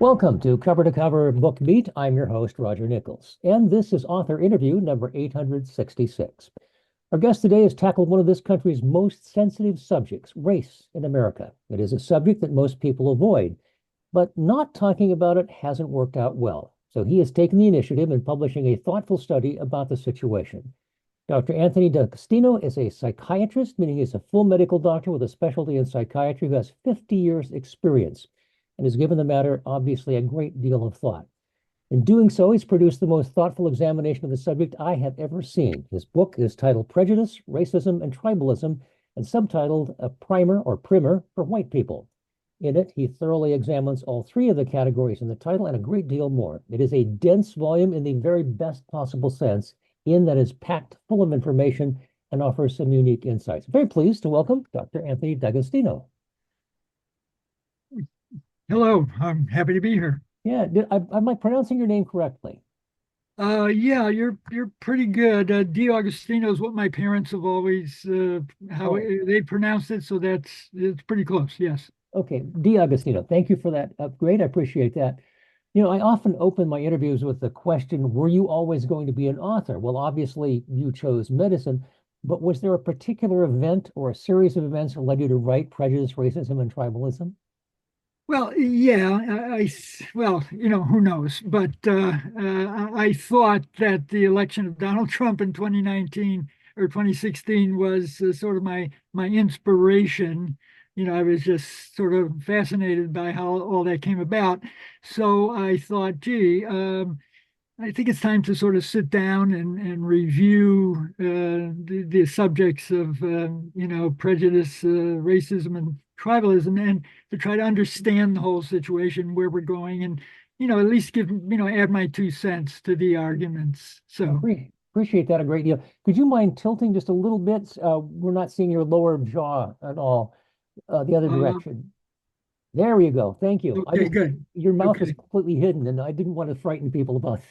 Welcome to Cover Book Beat. I'm your host, Roger Nichols, and this is author interview number 866. Our guest today has tackled one of this country's most sensitive subjects, race in America. It is a subject that most people avoid, but not talking about it hasn't worked out well. So he has taken the initiative in publishing a thoughtful study about the situation. Dr. Anthony D'Agostino is a psychiatrist, meaning he's a full medical doctor with a specialty in psychiatry who has 50 years experience and has given the matter, obviously, a great deal of thought. In doing so, he's produced the most thoughtful examination of the subject I have ever seen. His book is titled Prejudice, Racism, and Tribalism, and subtitled A Primer or Primer for White People. In it, he thoroughly examines all three of the categories in the title and a great deal more. It is a dense volume in the very best possible sense, in that it's packed full of information and offers some unique insights. Very pleased to welcome Dr. Anthony D'Agostino. Hello, I'm happy to be here. Yeah, am I pronouncing your name correctly? Yeah, you're pretty good. D'Agostino is what my parents have always how Oh, they pronounced it, so it's pretty close. Yes. okay. D'Agostino. Thank you for that upgrade. I appreciate that. You know, I often open my interviews with the question, were you always going to be an author? Well, obviously you chose medicine, but was there a particular event or a series of events that led you to write Prejudice, Racism, and Tribalism? Well, yeah, well, who knows? But I thought that the election of Donald Trump in 2019 or 2016 was sort of my inspiration. I was just sort of fascinated by how all that came about. So I thought, gee, I think it's time to sort of sit down and review the subjects of, prejudice, racism, and tribalism, and to try to understand the whole situation, where we're going, and, at least add my 2 cents to the arguments. So, Appreciate that a great deal. Could you mind tilting just a little bit? We're not seeing your lower jaw at all, the other uh, direction. There you go. Thank you. okay, good. Your mouth was Okay. completely hidden, and I didn't want to frighten people about it.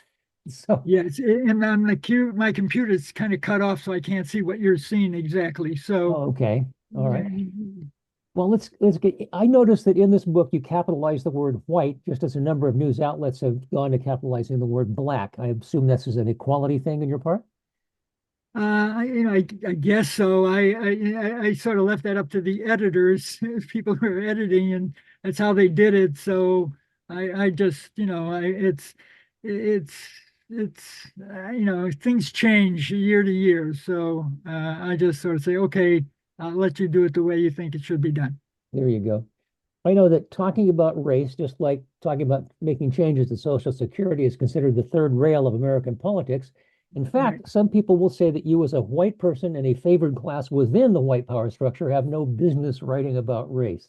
So, Yes, and on my computer's kind of cut off, so I can't see what you're seeing exactly. So, oh, okay. All right. yeah, Well, let's get. I noticed that in this book you capitalize the word white, just as a number of news outlets have gone to capitalizing the word black. I assume this is an equality thing on your part. I guess so. I sort of left that up to the editors, people who are editing, and that's how they did it. So I just, it's things change year to year. So I just sort of say, okay, I'll let you do it the way you think it should be done. There you go. I know that talking about race, just like talking about making changes to Social Security, is considered the third rail of American politics. In Right. fact, some people will say that you, as a white person in a favored class within the white power structure, have no business writing about race.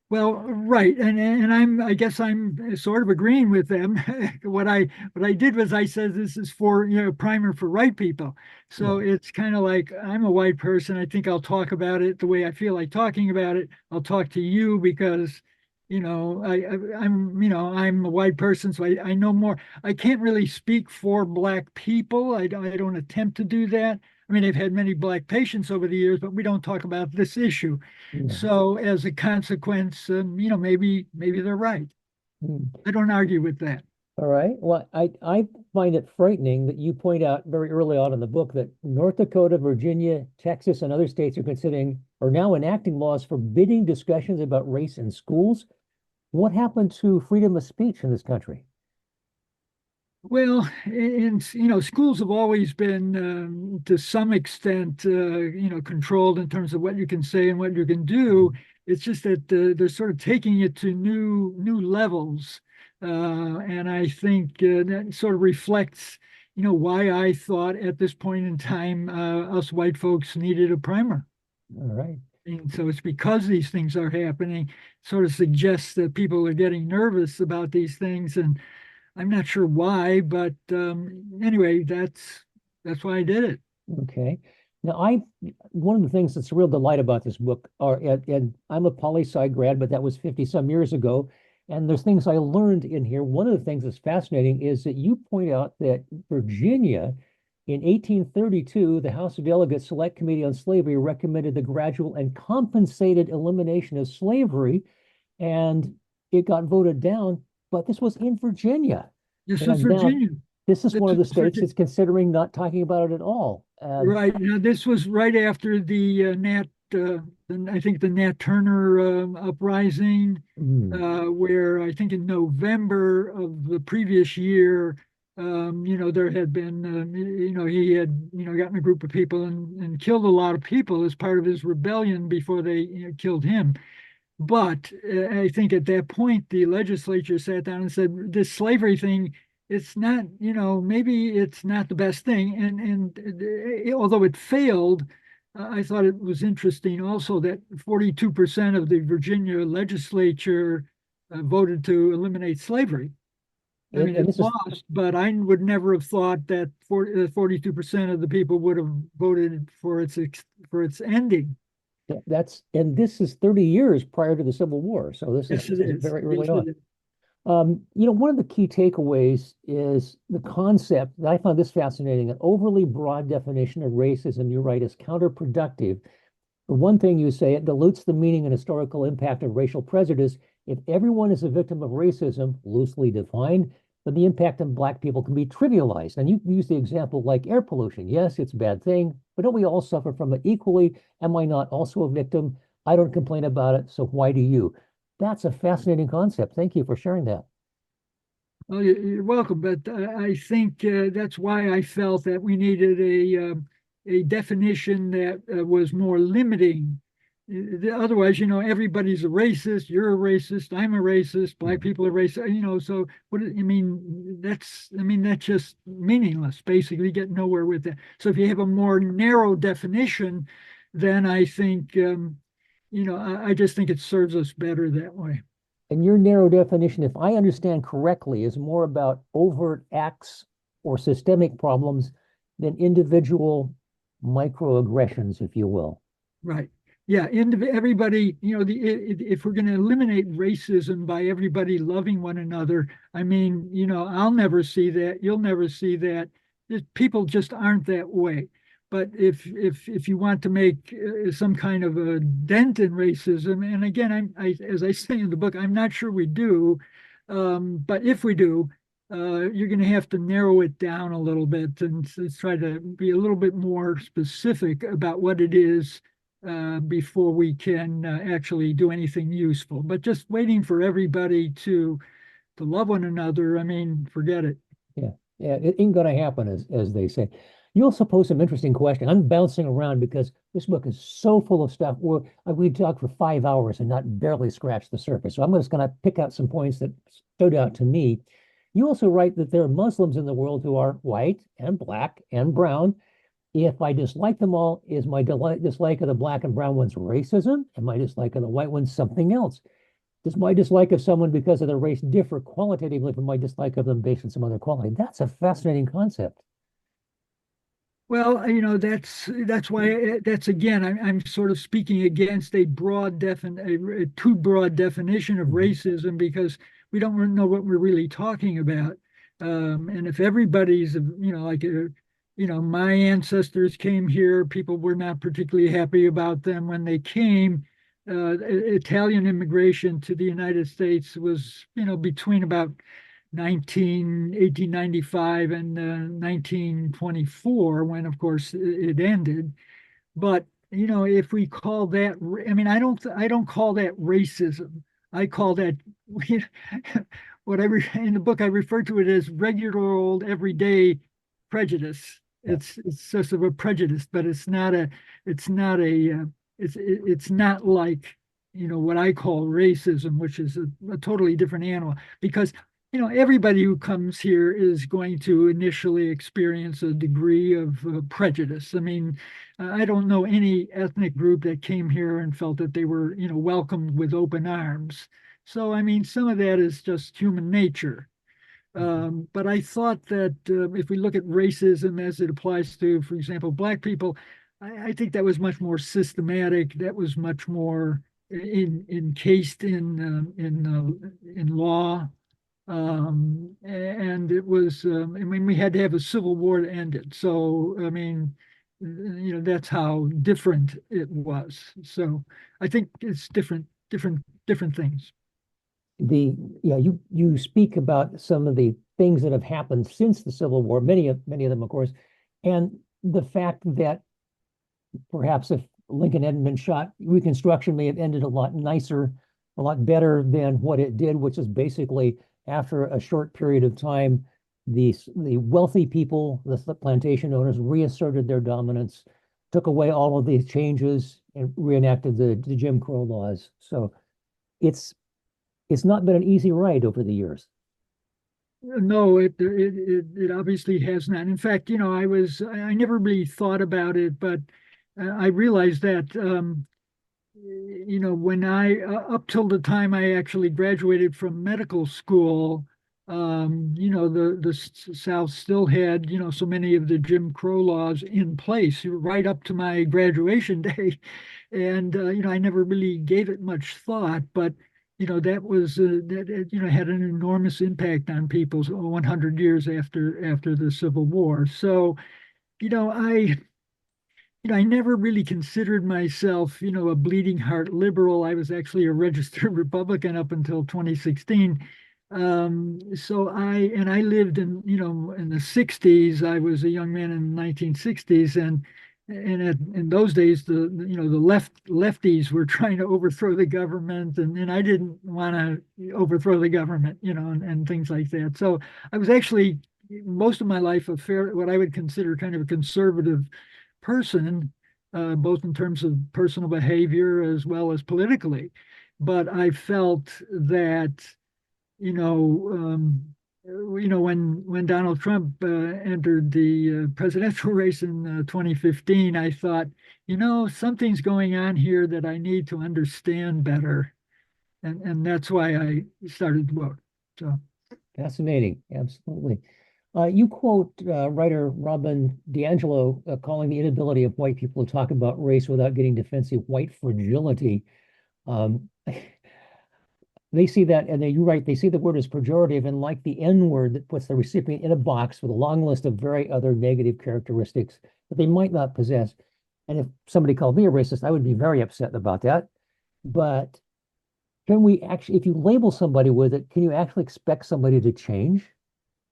Well, right, and I guess I'm sort of agreeing with them. What I did was I said this is for primer for white people. So Yeah. it's kind of like I'm a white person. I think I'll talk about it the way I feel like talking about it. I'll talk to you because I'm a white person, so I know more. I can't really speak for black people. I don't attempt to do that. I mean, I've had many black patients over the years, but we don't talk about this issue. Yeah. So as a consequence, maybe they're right. Mm. I don't argue with that. All right. Well, I find it frightening that you point out very early on in the book that North Dakota, Virginia, Texas, and other states are considering or now enacting laws forbidding discussions about race in schools. What happened to freedom of speech in this country? Well, schools have always been, to some extent, controlled in terms of what you can say and what you can do. It's just that they're sort of taking it to new levels, and I think that sort of reflects, why I thought at this point in time us white folks needed a primer. All right. And so it's because these things are happening, sort of suggests that people are getting nervous about these things, and I'm not sure why, but anyway, that's why I did it. Okay. Now, one of the things that's a real delight about this book and I'm a poli-sci grad, but that was 50 some years ago. And there's things I learned in here. One of the things that's fascinating is that you point out that Virginia in 1832, the House of Delegates Select Committee on Slavery recommended the gradual and compensated elimination of slavery, and it got voted down but this was in Virginia. This was And now Virginia. this is This one of the was states Virginia. that's considering not talking about it at all. Right. Now, this was right after the I think the Nat Turner uprising, mm, where I think in November of the previous year, there had been, he had, gotten a group of people and killed a lot of people as part of his rebellion before they, killed him. But I think at that point, the legislature sat down and said, this slavery thing, it's not, maybe it's not the best thing. And although it failed, I thought it was interesting also that 42% of the Virginia legislature voted to eliminate slavery. I mean, and it this is lost, but I would never have thought that 42% of the people would have voted for its ending. that's and this is 30 years prior to the Civil War. So Yes, it this is is. very early Yes, on. it is. One of the key takeaways is the concept that I found this fascinating. An overly broad definition of racism, you write, is counterproductive. For one thing, you say it dilutes the meaning and historical impact of racial prejudice. If everyone is a victim of racism, loosely defined, then the impact on Black people can be trivialized. And you use the example like air pollution. Yes, it's a bad thing, but don't we all suffer from it equally? Am I not also a victim? I don't complain about it, so why do you? That's a fascinating concept. Thank you for sharing that. Well, you're welcome, but I think that's why I felt that we needed a definition that was more limiting. Otherwise, everybody's a racist. You're a racist. I'm a racist. Black Mhm. people are racist. So what? I mean, that's just meaningless. Basically, get nowhere with that. So if you have a more narrow definition, then I think, I just think it serves us better that way. And your narrow definition, if I understand correctly, is more about overt acts or systemic problems than individual microaggressions, if you will. Right. Yeah. And everybody, if we're going to eliminate racism by everybody loving one another, I mean, I'll never see that. You'll never see that. People just aren't that way. But if you want to make some kind of a dent in racism, and again, as I say in the book, I'm not sure we do, but if we do, you're going to have to narrow it down a little bit and try to be a little bit more specific about what it is before we can actually do anything useful. But just waiting for everybody to love one another, I mean, forget it. Yeah, yeah, it ain't gonna happen, as they say. You also pose some interesting question. I'm bouncing around because this book is so full of stuff. We talked for 5 hours and not barely scratched the surface. So I'm just gonna pick out some points that stood out to me. You also write that there are Muslims in the world who are white and black and brown. If I dislike them all, is my dislike of the black and brown ones racism? And my dislike of the white ones something else? Does my dislike of someone because of their race differ qualitatively from my dislike of them based on some other quality? That's a fascinating concept. Well, that's why that's again, I'm sort of speaking against a too broad definition of Mhm. racism because we don't really know what we're really talking about. And if everybody's, like, my ancestors came here, people were not particularly happy about them when they came. Italian immigration to the United States was, between about 1895 and 1924, when of course it ended. But if we call that, I mean, I don't call that racism. I call that in the book I refer to it as regular old everyday prejudice. Yeah. It's just of a prejudice, but it's not a it's not like what I call racism, which is a totally different animal. Because everybody who comes here is going to initially experience a degree of prejudice. I mean, I don't know any ethnic group that came here and felt that they were, welcomed with open arms. So, I mean, some of that is just human nature. Mhm. But I thought that if we look at racism as it applies to, for example, Black people, I think that was much more systematic. That was much more encased in law, and it was, I mean, we had to have a civil war to end it. So, I mean, that's how different it was. So I think it's different things. the yeah, you speak about some of the things that have happened since the Civil War, many of them, of course, and the fact that perhaps if Lincoln hadn't been shot, Reconstruction may have ended a lot nicer, a lot better than what it did, which is basically after a short period of time, the wealthy people, the plantation owners, reasserted their dominance, took away all of these changes, and reenacted the Jim Crow laws. So it's it's not been an easy ride over the years. No, it obviously has not. In fact, I never really thought about it, but I realized that when I up till the time I actually graduated from medical school, the South still had so many of the Jim Crow laws in place right up to my graduation day, and I never really gave it much thought, but that was had an enormous impact on people 100 years after the Civil War. So you know I I never really considered myself, a bleeding heart liberal. I was actually a registered Republican up until 2016. I lived in the 60s. I was a young man in the 1960s, in those days, the lefties were trying to overthrow the government, and I didn't want to overthrow the government, and things like that. So I was actually most of my life what I would consider kind of a conservative person, both in terms of personal behavior as well as politically. But I felt that, when Donald Trump entered the presidential race in 2015, I thought, something's going on here that I need to understand better, and that's why I started to vote. So. Fascinating, absolutely. You quote writer Robin DiAngelo calling the inability of white people to talk about race without getting defensive white fragility. Um, they see that, and you're right, they see the word as pejorative and like the N word that puts the recipient in a box with a long list of very other negative characteristics that they might not possess. And if somebody called me a racist, I would be very upset about that. But can we actually, if you label somebody with it, can you actually expect somebody to change?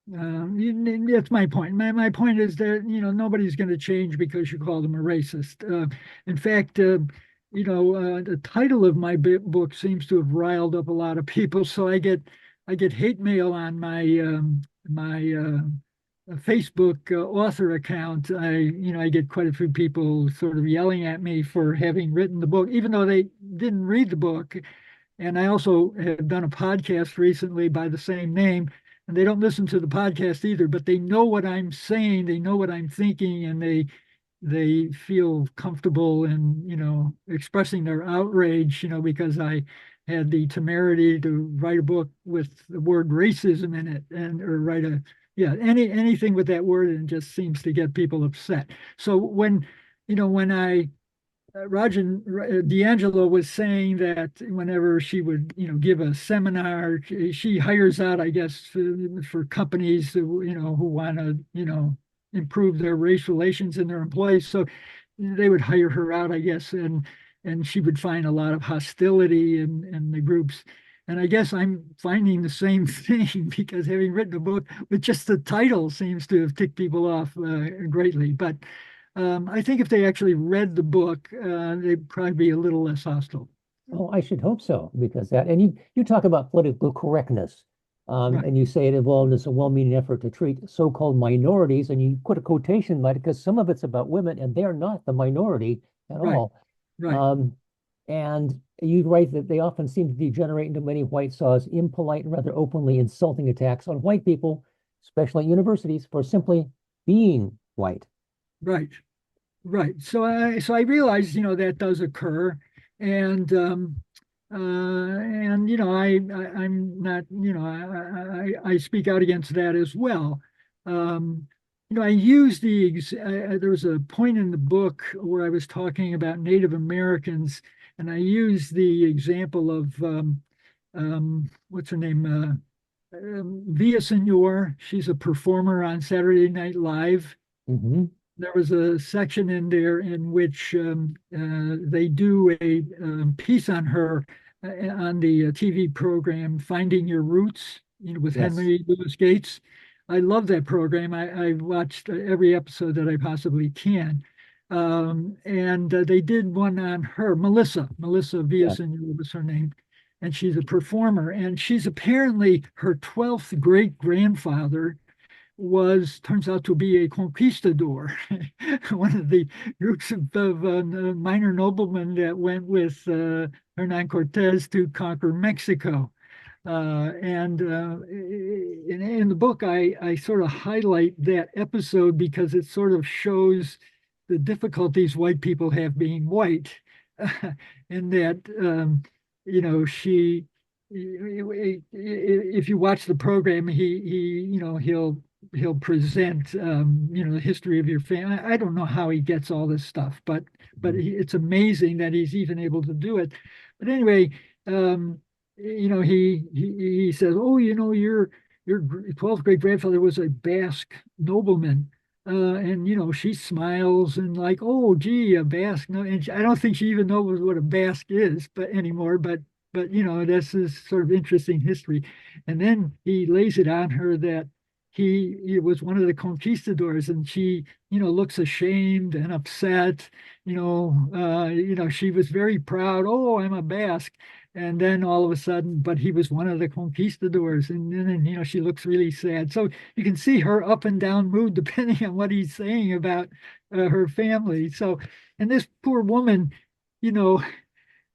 That's my point. My point is that nobody's going to change because you call them a racist. In fact, the title of my book seems to have riled up a lot of people. So I get hate mail on my Facebook author account. I get quite a few people sort of yelling at me for having written the book, even though they didn't read the book. And I also have done a podcast recently by the same name, and they don't listen to the podcast either, but they know what I'm saying, they know what I'm thinking, and they feel comfortable in, expressing their outrage, because I had the temerity to write a book with the word racism in it, and or write anything with that word, and it just seems to get people upset. So when I Roger DiAngelo was saying that whenever she would, give a seminar, she hires out, I guess, for companies who want to, improve their race relations in their employees. So they would hire her out, I guess, and she would find a lot of hostility in the groups. And I guess I'm finding the same thing because having written a book with just the title seems to have ticked people off greatly. But I think if they actually read the book, they'd probably be a little less hostile. Oh, I should hope so, because that, and you talk about political correctness, Right, and you say it involved as a well-meaning effort to treat so-called minorities, and you put a quotation mark because some of it's about women, and they're not the minority at right, all. right, Um, and you write that they often seem to degenerate into many white saws, impolite and rather openly insulting attacks on white people, especially at universities, for simply being white. right, right. So I realize, that does occur, and I'm not, I speak out against that as well. I use there was a point in the book where I was talking about Native Americans, and I used the example of what's her name, Via Senor. She's a performer on Saturday Night Live. Hmm. There was a section in there in which they do a piece on her, on the TV program Finding Your Roots, with Yes. Henry Louis Gates. I love that program. I've watched every episode that I possibly can. And they did one on her, Melissa Yeah. Villaseñor was her name, and she's a performer. And she's apparently her 12th great grandfather turns out to be a conquistador, one of the groups of minor noblemen that went with Hernan Cortez to conquer Mexico. And in the book, I sort of highlight that episode because it sort of shows the difficulties white people have being white, in that, she, if you watch the program, he'll present, the history of your family. I don't know how he gets all this stuff, but it's amazing that he's even able to do it. But anyway, he says, "Oh, your 12th great grandfather was a Basque nobleman." And she smiles and like, "Oh, gee, a Basque." No, and I don't think she even knows what a Basque is, but anymore. But this is sort of interesting history. And then he lays it on her that he was one of the conquistadors, and she looks ashamed and upset. She was very proud. "Oh, I'm a Basque." And then all of a sudden, but he was one of the conquistadors, and then she looks really sad. So you can see her up and down mood depending on what he's saying about her family. So, and this poor woman, you know,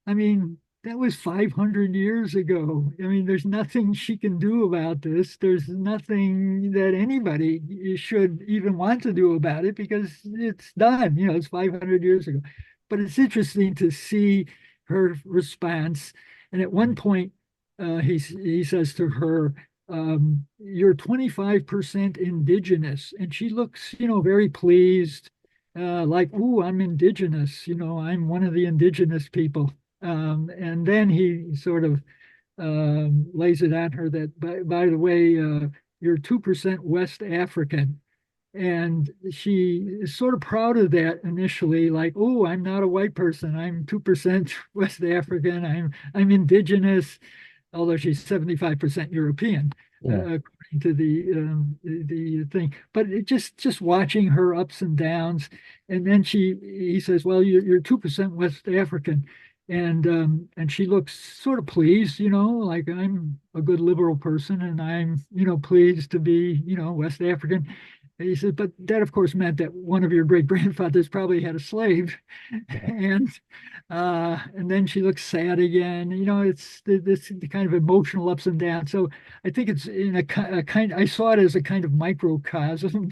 I mean, that was 500 years ago. I mean, there's nothing she can do about this. There's nothing that anybody should even want to do about it because it's done. It's 500 years ago. But it's interesting to see her response. And at one point, he says to her, "You're 25% indigenous." And she looks, very pleased, like, "Ooh, I'm indigenous. I'm one of the indigenous people." And then he sort of lays it on her that, by the way, you're 2% West African. And she is sort of proud of that initially, like, "Oh, I'm not a white person. I'm 2% West African. I'm indigenous," although she's 75% European, Yeah. according to the thing. But just watching her ups and downs, and then he says, "Well, you're 2% West African," and she looks sort of pleased, like, "I'm a good liberal person, and I'm pleased to be West African." And he said, "But that, of course, meant that one of your great grandfathers probably had a slave," Yeah. and and then she looks sad again. It's this kind of emotional ups and downs. So I think it's in a kind. I saw it as a kind of microcosm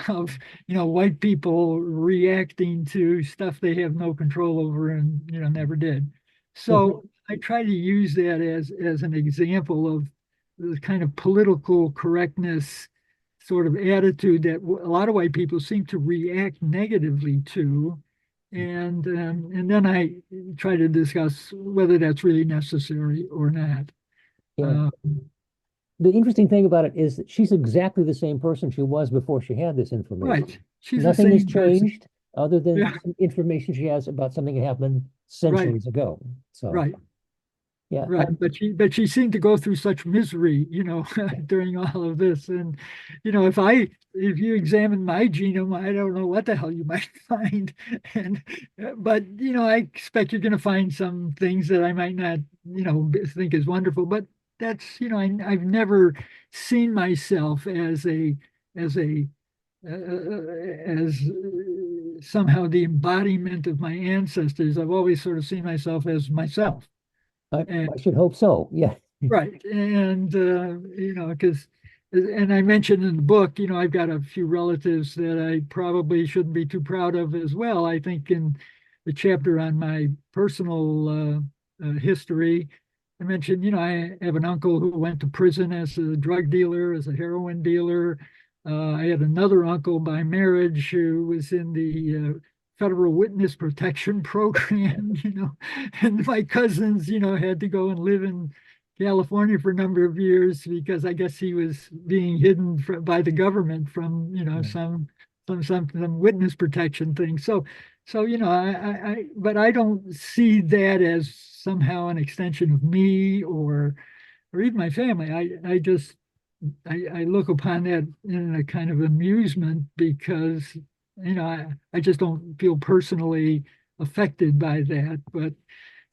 of white people reacting to stuff they have no control over and never did. Mhm. So I try to use that as an example of the kind of political correctness sort of attitude that a lot of white people seem to react negatively to. And then I try to discuss whether that's really necessary or not. Yeah. Uh, The interesting thing about it is that she's exactly the same person she was before she had this information. right. She's the Nothing has same person. changed other than Yeah, some information she has about something that happened right, centuries ago. So, right, yeah. right. But she seemed to go through such misery, during all of this. And if you examine my genome, I don't know what the hell you might find. And but I expect you're going to find some things that I might not, think is wonderful. But that's I've never seen myself as a as somehow the embodiment of my ancestors. I've always sort of seen myself as myself. And I should hope so. Yeah. right. And because and I mentioned in the book, I've got a few relatives that I probably shouldn't be too proud of as well. I think in the chapter on my personal history, I mentioned, I have an uncle who went to prison as a drug dealer, as a heroin dealer. I had another uncle by marriage who was in the federal witness protection program, and my cousins, had to go and live in California for a number of years because I guess he was being hidden by the government from, Yeah. some some witness protection thing. So but I don't see that as somehow an extension of me or even my family. I look upon that in a kind of amusement because I just don't feel personally affected by that, but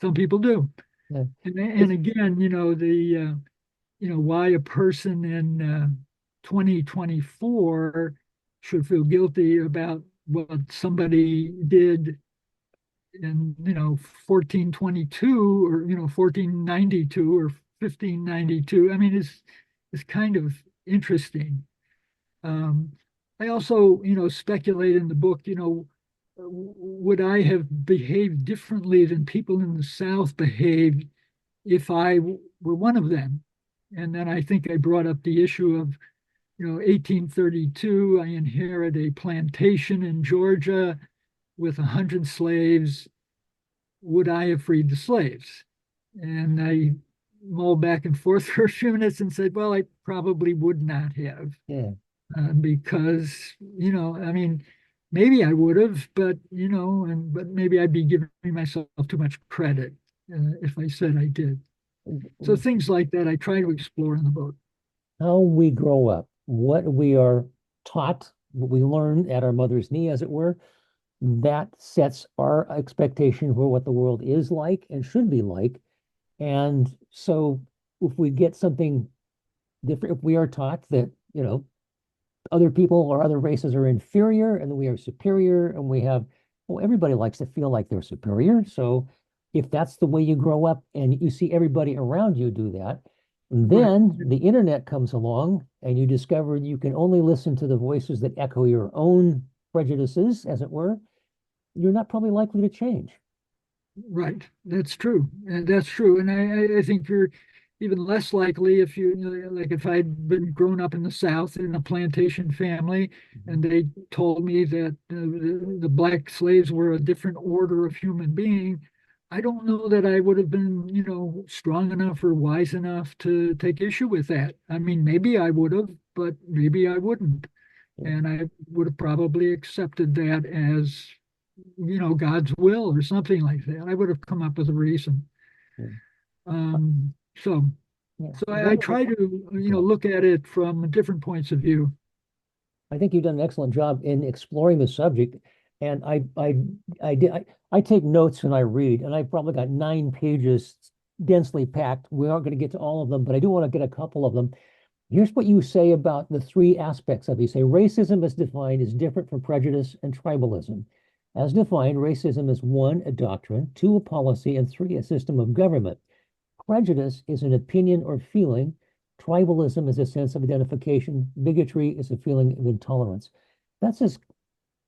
some people do. Yeah. And again, why a person in 2024 should feel guilty about what somebody did in 1422 or 1492 or 1592. I mean, is kind of interesting. um, I also speculate in the book, would I have behaved differently than people in the South behaved if I were one of them? And then I think I brought up the issue of 1832, I inherit a plantation in Georgia with 100 slaves. Would I have freed the slaves? And I mulled back and forth for a few minutes and said, well, I probably would not have, Yeah. because, I mean, maybe I would have, but maybe I'd be giving myself too much credit if I said I did. So things like that I try to explore in the book. How we grow up, what we are taught, what we learn at our mother's knee, as it were, that sets our expectation for what the world is like and should be like. And so if we get something different, if we are taught that, other people or other races are inferior and we are superior, and we have, well, everybody likes to feel like they're superior. So if that's the way you grow up and you see everybody around you do that, Right. then the internet comes along and you discover you can only listen to the voices that echo your own prejudices, as it were. You're not probably likely to change. Right. That's true. And that's true. And I think you're even less likely if like if I'd been grown up in the South in a plantation family and they told me that the black slaves were a different order of human being, I don't know that I would have been, strong enough or wise enough to take issue with that. I mean, maybe I would have, but maybe I wouldn't. Yeah. And I would have probably accepted that as God's will or something like that. I would have come up with a reason. Yeah. Um, so, Yeah. so I try to, look at it from different points of view. I think you've done an excellent job in exploring the subject. And I take notes when I read, and I probably got 9 pages densely packed. We aren't going to get to all of them, but I do want to get a couple of them. Here's what you say about the three aspects of it. You say racism as defined is different from prejudice and tribalism. As defined, racism is one, a doctrine, two, a policy, and three, a system of government. Prejudice is an opinion or feeling. Tribalism is a sense of identification. Bigotry is a feeling of intolerance. That's as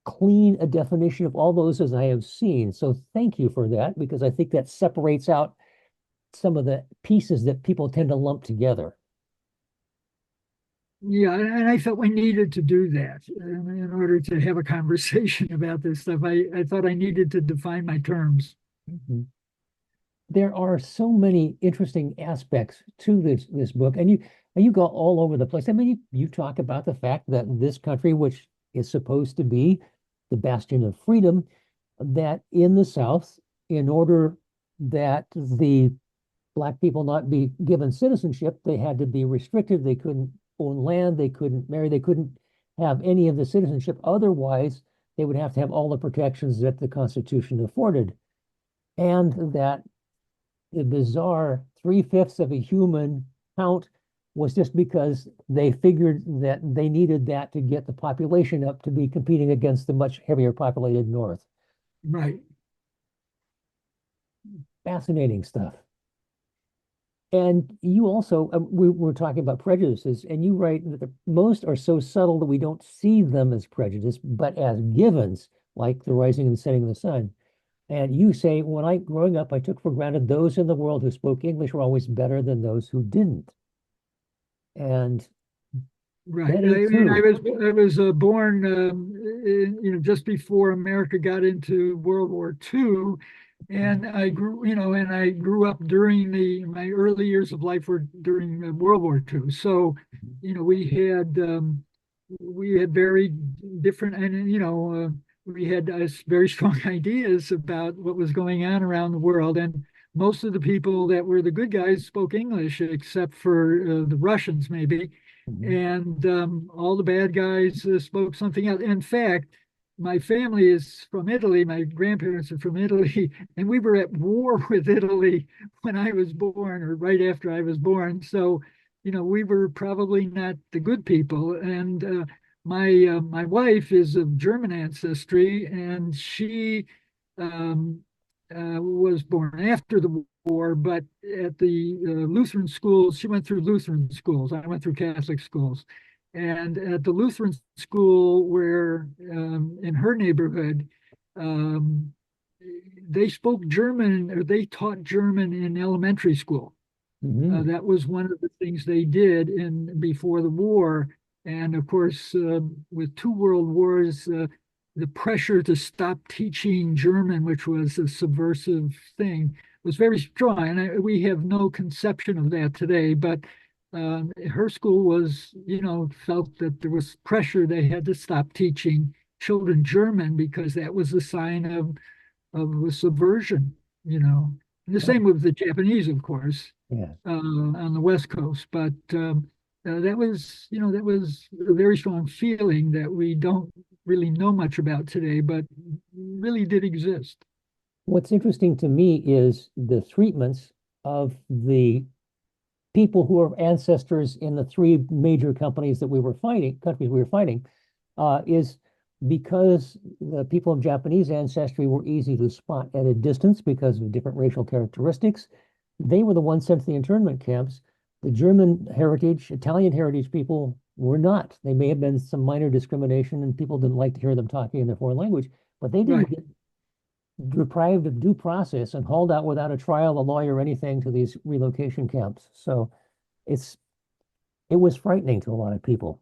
clean a definition of all those as I have seen. So thank you for that, because I think that separates out some of the pieces that people tend to lump together. Yeah, and I felt we needed to do that in order to have a conversation about this stuff. I thought I needed to define my terms. Mhm. There are so many interesting aspects to this book, and you go all over the place. I mean, you talk about the fact that this country, which is supposed to be the bastion of freedom, that in the South, in order that the black people not be given citizenship, they had to be restricted. They couldn't own land, they couldn't marry, they couldn't have any of the citizenship. Otherwise, they would have to have all the protections that the Constitution afforded. And that the bizarre three-fifths of a human count was just because they figured that they needed that to get the population up to be competing against the much heavier populated North. Right. Fascinating stuff. And you also, we were talking about prejudices, and you write that most are so subtle that we don't see them as prejudice, but as givens, like the rising and setting of the sun. And you say, when growing up, I took for granted those in the world who spoke English were always better than those who didn't. And Right. that I ain't mean, true. I was born, just before America got into World War II, and I grew up during my early years of life were during World War II. So, we had, we had very different, and we had very strong ideas about what was going on around the world. And most of the people that were the good guys spoke English, except for the Russians, maybe. Mhm. And all the bad guys spoke something else. In fact, my family is from Italy. My grandparents are from Italy, and we were at war with Italy when I was born, or right after I was born. So, we were probably not the good people. And my wife is of German ancestry, and she um, was born after the war, but at the Lutheran schools, she went through Lutheran schools. I went through Catholic schools. And at the Lutheran school, where in her neighborhood, um, they spoke German, or they taught German in elementary school. Mhm. That was one of the things they did in before the war. And of course, with two world wars, the pressure to stop teaching German, which was a subversive thing, was very strong. And we have no conception of that today. But her school was, felt that there was pressure. They had to stop teaching children German because that was a sign of a subversion, And the Oh, same with the Japanese, of course, yeah. on the West Coast. But that was a very strong feeling that we don't really know much about today, but really did exist. What's interesting to me is the treatments of the people who are ancestors in the three major companies that we were fighting, countries we were fighting, is because the people of Japanese ancestry were easy to spot at a distance because of different racial characteristics. They were the ones sent to the internment camps. The German heritage, Italian heritage people were not. They may have been some minor discrimination and people didn't like to hear them talking in their foreign language, but they didn't Right. get deprived of due process and hauled out without a trial, a lawyer, or anything to these relocation camps. So it's it was frightening to a lot of people.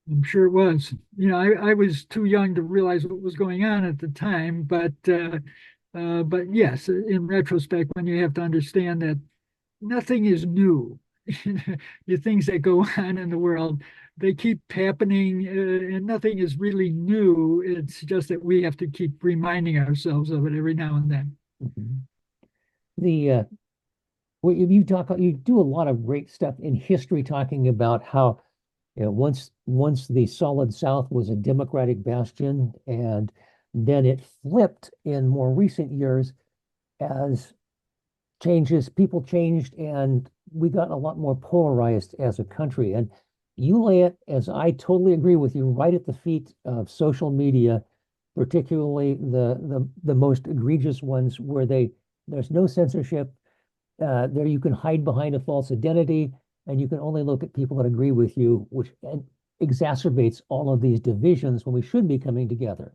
I'm sure it was. I was too young to realize what was going on at the time, but yes, in retrospect, when you have to understand that nothing is new. The things that go on in the world, they keep happening, and nothing is really new. It's just that we have to keep reminding ourselves of it every now and then. Mhm. The well, you do a lot of great stuff in history, talking about how once the Solid South was a Democratic bastion, and then it flipped in more recent years as people changed, and we got a lot more polarized as a country. And you lay it, as I totally agree with you, right at the feet of social media, particularly the most egregious ones where there's no censorship. There you can hide behind a false identity, and you can only look at people that agree with you, which exacerbates all of these divisions when we should be coming together.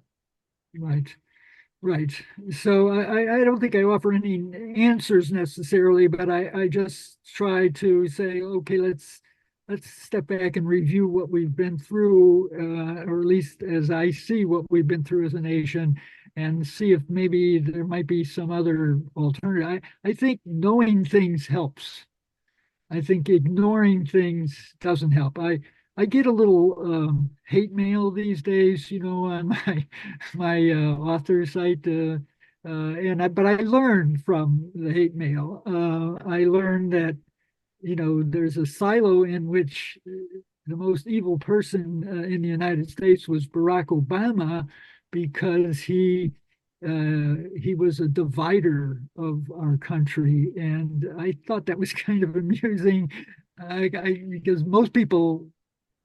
Right. Right. So I don't think I offer any answers necessarily, but I just try to say, okay, let's step back and review what we've been through, or at least as I see what we've been through as a nation, and see if maybe there might be some other alternative. I think knowing things helps. I think ignoring things doesn't help. I get a little hate mail these days, on my author site, but I learned from the hate mail. I learned that there's a silo in which the most evil person in the United States was Barack Obama because he was a divider of our country, and I thought that was kind of amusing, because most people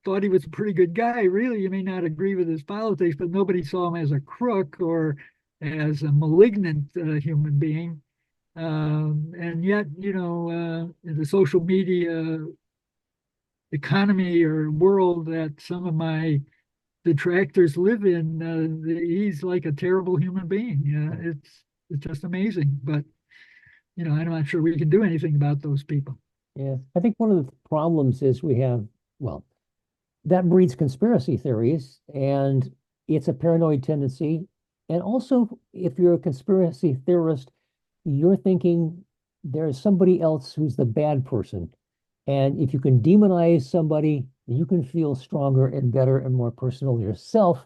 thought he was a pretty good guy. Really, you may not agree with his politics, but nobody saw him as a crook or as a malignant human being. And yet, the social media economy or world that some of my detractors live in, he's like a terrible human being. It's just amazing. But I'm not sure we can do anything about those people. Yeah, I think one of the problems is well, that breeds conspiracy theories, and it's a paranoid tendency. And also, if you're a conspiracy theorist, you're thinking there's somebody else who's the bad person. And if you can demonize somebody you can feel stronger and better and more personal yourself.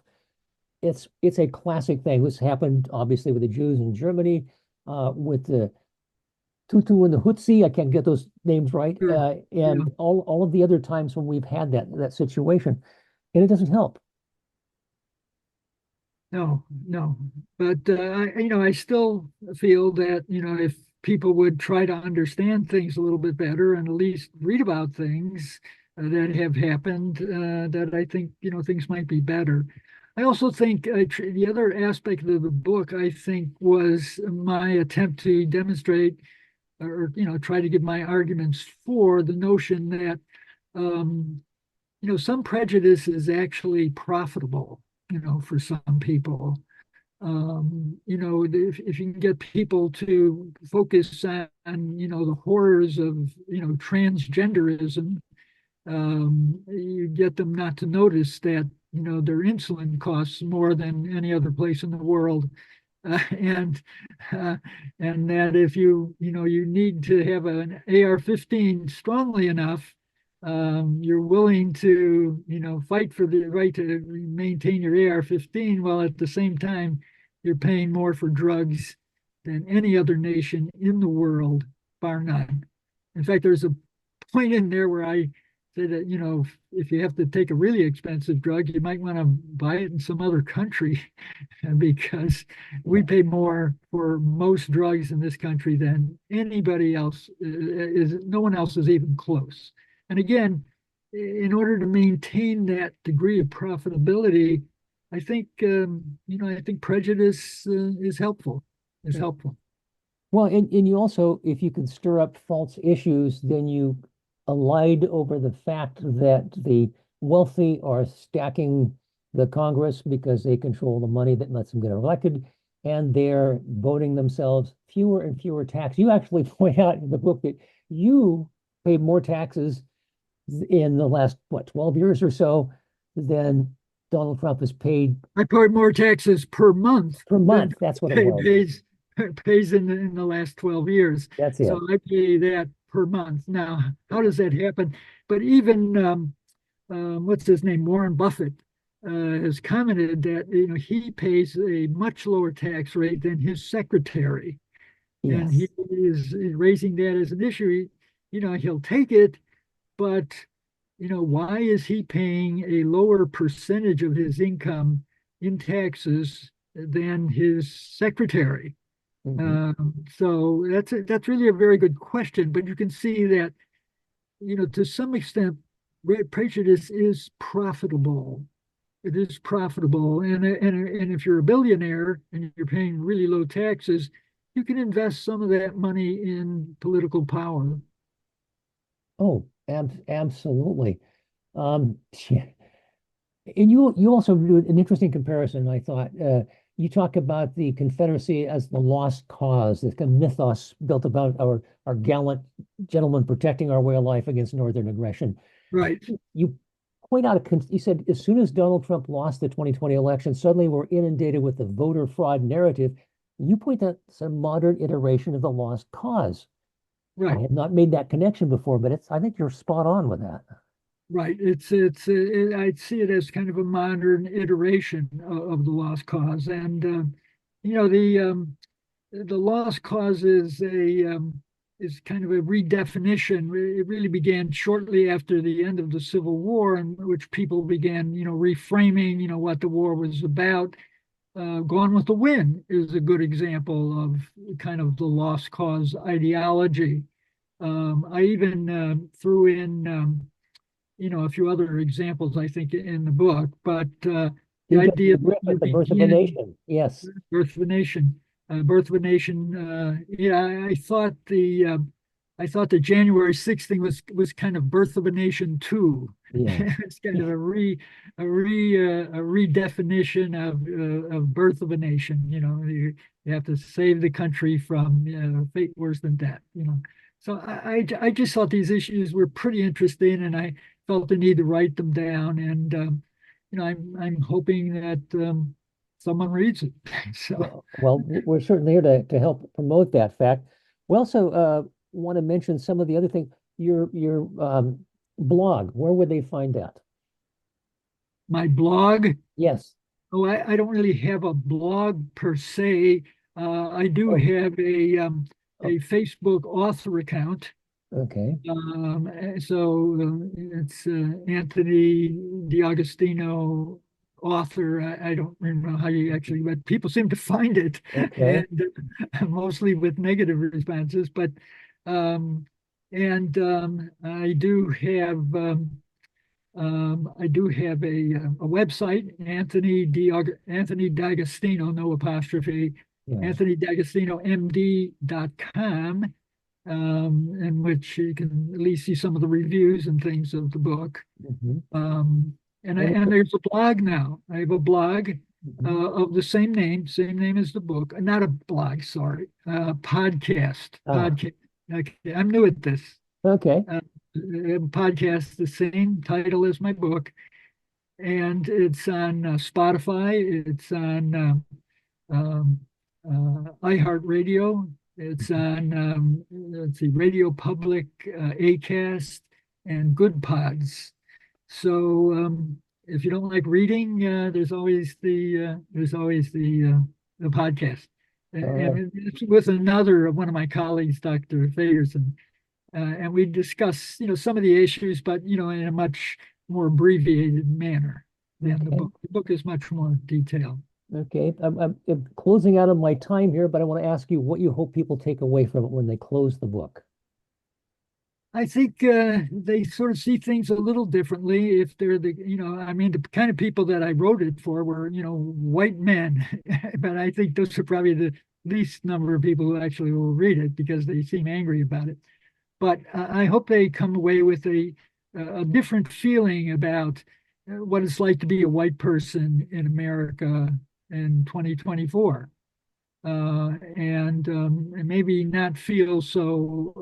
It's a classic thing. This happened obviously with the Jews in Germany, with the Tutu and the Hutsi. I can't get those names right, Sure. Yeah. and all of the other times when we've had that situation, and it doesn't help. No, no. But I still feel that, if people would try to understand things a little bit better and at least read about things that have happened, that I think, things might be better. I also think the other aspect of the book, I think, was my attempt to demonstrate or, try to give my arguments for the notion that, um, some prejudice is actually profitable, for some people. If you can get people to focus on, the horrors of, transgenderism, you get them not to notice that, their insulin costs more than any other place in the world. Uh, and uh, and that if you need to have an AR-15 strongly enough, you're willing to fight for the right to maintain your AR-15 while at the same time you're paying more for drugs than any other nation in the world, bar none. In fact, there's a point in there where I say that if you have to take a really expensive drug, you might want to buy it in some other country because we Yeah. pay more for most drugs in this country than anybody else is. No one else is even close. And again, in order to maintain that degree of profitability, I think prejudice is helpful. Is Yeah. helpful. Well, and you also, if you could stir up false issues, then you allied over the fact that the wealthy are stacking the Congress because they control the money that lets them get elected, and they're voting themselves fewer and fewer taxes. You actually point out in the book that you paid more taxes in the last, what, 12 years or so than Donald Trump has paid I pay more taxes per month per than month. That's what it pay, was. pays in the last 12 years. That's So it. I pay that per month. Now, how does that happen? But even what's his name, Warren Buffett, has commented that he pays a much lower tax rate than his secretary, and he Yes. is raising that as an issue. He'll take it, but why is he paying a lower percentage of his income in taxes than his secretary? Mhm. So that's really a very good question. But you can see that to some extent, prejudice is profitable. It is profitable, and if you're a billionaire and you're paying really low taxes, you can invest some of that money in political power. Oh, absolutely. Yeah. And you also do an interesting comparison, I thought. You talk about the Confederacy as the lost cause, this kind of mythos built about our gallant gentlemen protecting our way of life against Northern aggression. Right. You point out, you said as soon as Donald Trump lost the 2020 election, suddenly we're inundated with the voter fraud narrative. You point out it's a modern iteration of the lost cause. I Right. had not made that connection before, but I think you're spot on with that. Right. I'd see it as kind of a modern iteration of the lost cause, and you know the lost cause is kind of a redefinition. It really began shortly after the end of the Civil War, in which people began reframing what the war was about. Gone with the Wind is a good example of kind of the lost cause ideology. I even threw in a few other examples, I think, in the book, but the idea that you The birth of a begin nation. Yes. Birth of a Nation, Birth of a Nation. Yeah, I thought the January 6th thing was kind of Birth of a Nation too. Yeah. It's kind of a redefinition of Birth of a Nation. You have to save the country from fate worse than death. So I just thought these issues were pretty interesting, and I felt the need to write them down. And I'm hoping that someone reads it. So Well, we're certainly here to help promote that fact. We also want to mention some of the other things. Your blog, where would they find that? My blog. Yes. Oh, I don't really have a blog per se. I do Oh, have oh, a Facebook author account. okay. So it's Anthony DiAgostino, author. I don't remember how you actually, but people seem to find it, Okay. and mostly with negative responses. But um, and I do have a website, Anthony D'Agostino, no apostrophe, Yes. AnthonyD'AgostinoMD.com, in which you can at least see some of the reviews and things of the book. Mhm. Um, And and there's a blog now. I have a blog mhm. of the same name as the book. Not a blog, sorry, Ah, podcast. Okay, I'm new at this. okay. Uh, Podcast, the same title as my book, and it's on Spotify. It's on iHeartRadio. It's on let's see, Radio Public, Acast, and Good Pods. So if you don't like reading, there's always the podcast, All right. and it's with another one of my colleagues, Dr. Faderson, and we discuss some of the issues, but in a much more abbreviated manner than the Okay. book. The book is much more detailed. Okay. I'm closing out on my time here, but I want to ask you what you hope people take away from it when they close the book. I think they sort of see things a little differently if they're I mean, the kind of people that I wrote it for were, white men. But I think those are probably the least number of people who actually will read it because they seem angry about it. But I hope they come away with a different feeling about what it's like to be a white person in America in 2024. And maybe not feel so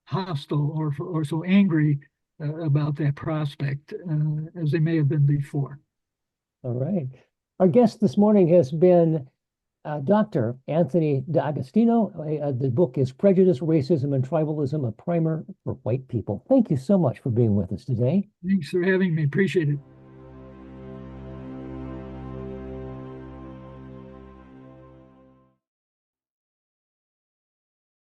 hostile or so angry about that prospect as they may have been before. All right. Our guest this morning has been Dr. Anthony D'Agostino. The book is Prejudice, Racism, and Tribalism, a primer for white people. Thank you so much for being with us today. Thanks for having me. Appreciate it.